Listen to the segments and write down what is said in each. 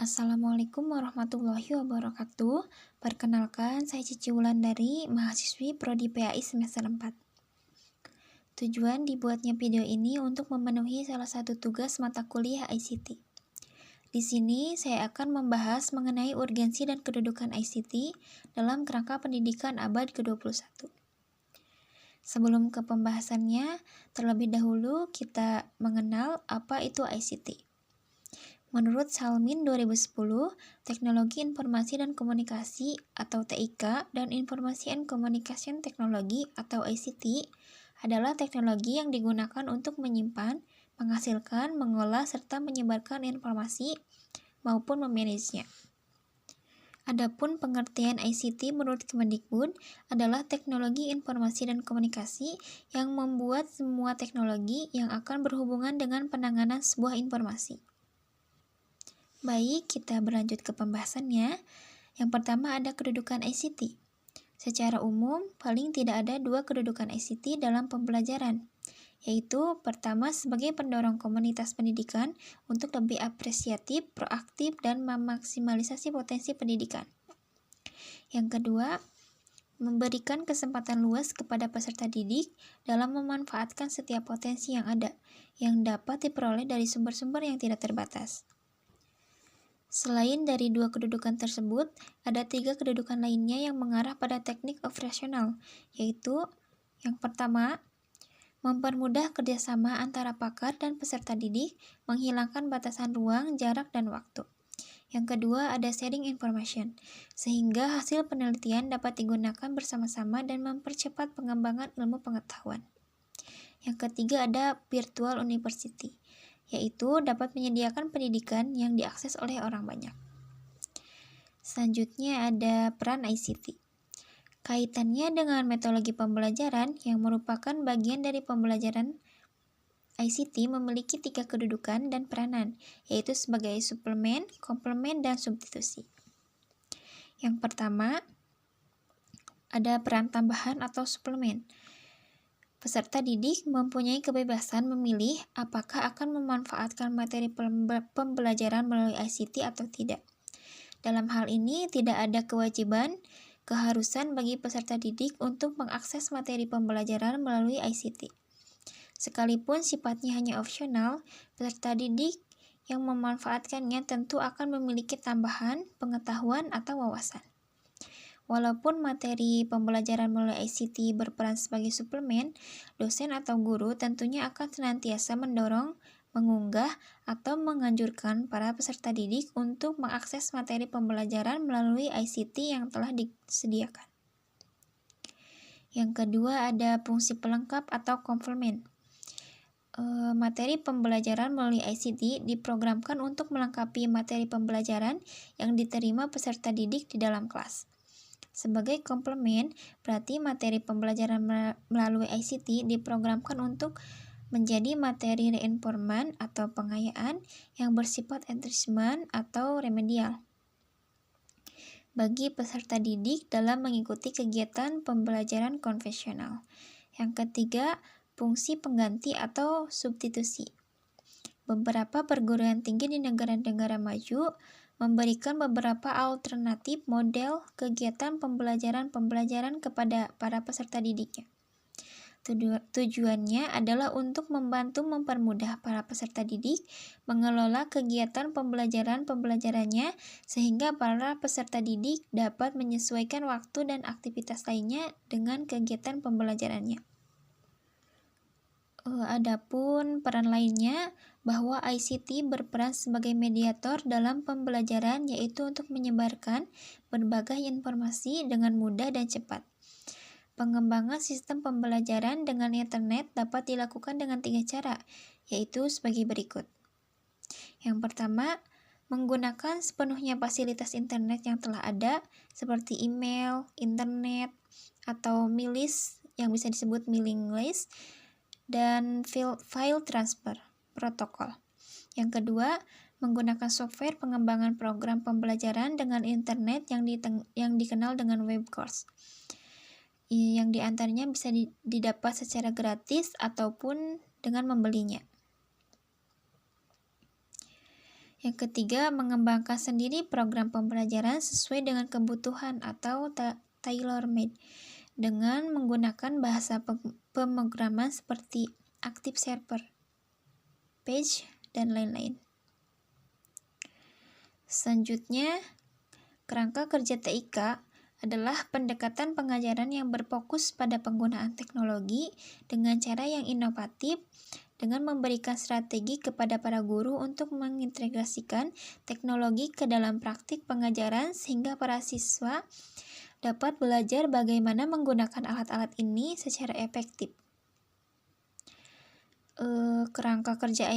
Assalamualaikum warahmatullahi wabarakatuh. Perkenalkan, saya Cici Wulandari, mahasiswi Prodi PAI semester 4. Tujuan dibuatnya video ini untuk memenuhi salah satu tugas mata kuliah ICT. Di sini saya akan membahas mengenai urgensi dan kedudukan ICT dalam kerangka pendidikan abad ke-21. Sebelum ke pembahasannya, terlebih dahulu kita mengenal apa itu ICT. Menurut Salmin 2010, Teknologi Informasi dan Komunikasi atau TIK dan Informasi and Communication Technology atau ICT adalah teknologi yang digunakan untuk menyimpan, menghasilkan, mengolah, serta menyebarkan informasi maupun memanagenya. Adapun pengertian ICT menurut Kemendikbud adalah teknologi informasi dan komunikasi yang membuat semua teknologi yang akan berhubungan dengan penanganan sebuah informasi. Baik, kita berlanjut ke pembahasannya. Yang pertama ada kedudukan ICT. Secara umum, paling tidak ada dua kedudukan ICT dalam pembelajaran, yaitu pertama sebagai pendorong komunitas pendidikan untuk lebih apresiatif, proaktif, dan memaksimalisasi potensi pendidikan. Yang kedua, memberikan kesempatan luas kepada peserta didik dalam memanfaatkan setiap potensi yang ada, yang dapat diperoleh dari sumber-sumber yang tidak terbatas. Selain dari dua kedudukan tersebut, ada tiga kedudukan lainnya yang mengarah pada teknik operasional, yaitu yang pertama, mempermudah kerjasama antara pakar dan peserta didik, menghilangkan batasan ruang, jarak, dan waktu. Yang kedua, ada sharing information, sehingga hasil penelitian dapat digunakan bersama-sama dan mempercepat pengembangan ilmu pengetahuan. Yang ketiga, ada virtual university, yaitu dapat menyediakan pendidikan yang diakses oleh orang banyak. Selanjutnya ada peran ICT. Kaitannya dengan metodologi pembelajaran yang merupakan bagian dari pembelajaran, ICT memiliki tiga kedudukan dan peranan, yaitu sebagai suplemen, komplement, dan substitusi. Yang pertama, ada peran tambahan atau suplemen. Peserta didik mempunyai kebebasan memilih apakah akan memanfaatkan materi pembelajaran melalui ICT atau tidak. Dalam hal ini, tidak ada keharusan bagi peserta didik untuk mengakses materi pembelajaran melalui ICT. Sekalipun sifatnya hanya opsional, peserta didik yang memanfaatkannya tentu akan memiliki tambahan pengetahuan atau wawasan. Walaupun materi pembelajaran melalui ICT berperan sebagai suplemen, dosen atau guru tentunya akan senantiasa mendorong, mengunggah, atau menganjurkan para peserta didik untuk mengakses materi pembelajaran melalui ICT yang telah disediakan. Yang kedua ada fungsi pelengkap atau komplement. Materi pembelajaran melalui ICT diprogramkan untuk melengkapi materi pembelajaran yang diterima peserta didik di dalam kelas. Sebagai komplement, berarti materi pembelajaran melalui ICT diprogramkan untuk menjadi materi reinforcement atau pengayaan yang bersifat enrichment atau remedial bagi peserta didik dalam mengikuti kegiatan pembelajaran konvensional. Yang ketiga, fungsi pengganti atau substitusi. Beberapa perguruan tinggi di negara-negara maju memberikan beberapa alternatif model kegiatan pembelajaran kepada para peserta didiknya. Tujuannya adalah untuk membantu mempermudah para peserta didik mengelola kegiatan pembelajarannya sehingga para peserta didik dapat menyesuaikan waktu dan aktivitas lainnya dengan kegiatan pembelajarannya. Adapun peran lainnya bahwa ICT berperan sebagai mediator dalam pembelajaran, yaitu untuk menyebarkan berbagai informasi dengan mudah dan cepat. Pengembangan sistem pembelajaran dengan internet dapat dilakukan dengan tiga cara, yaitu sebagai berikut. Yang pertama, menggunakan sepenuhnya fasilitas internet yang telah ada, seperti email, internet, atau milis yang bisa disebut mailing list, dan file transfer protokol. Yang kedua, menggunakan software pengembangan program pembelajaran dengan internet yang dikenal dengan web course. Yang diantaranya bisa didapat secara gratis ataupun dengan membelinya. Yang ketiga, mengembangkan sendiri program pembelajaran sesuai dengan kebutuhan atau tailor-made dengan menggunakan bahasa pemrograman seperti Active Server, Page, dan lain-lain. Selanjutnya, kerangka kerja TIK adalah pendekatan pengajaran yang berfokus pada penggunaan teknologi dengan cara yang inovatif dengan memberikan strategi kepada para guru untuk mengintegrasikan teknologi ke dalam praktik pengajaran sehingga para siswa dapat belajar bagaimana menggunakan alat-alat ini secara efektif. Kerangka kerja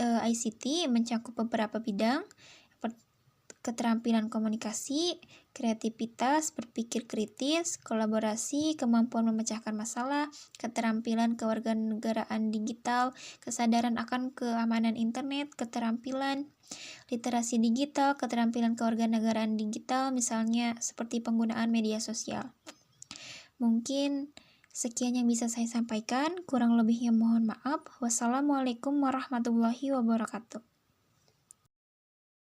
ICT mencakup beberapa bidang, keterampilan komunikasi, kreativitas, berpikir kritis, kolaborasi, kemampuan memecahkan masalah, keterampilan kewarganegaraan digital, kesadaran akan keamanan internet, keterampilan literasi digital, keterampilan kewarganegaraan digital, misalnya seperti penggunaan media sosial. Mungkin sekian yang bisa saya sampaikan, kurang lebihnya mohon maaf. Wassalamualaikum warahmatullahi wabarakatuh.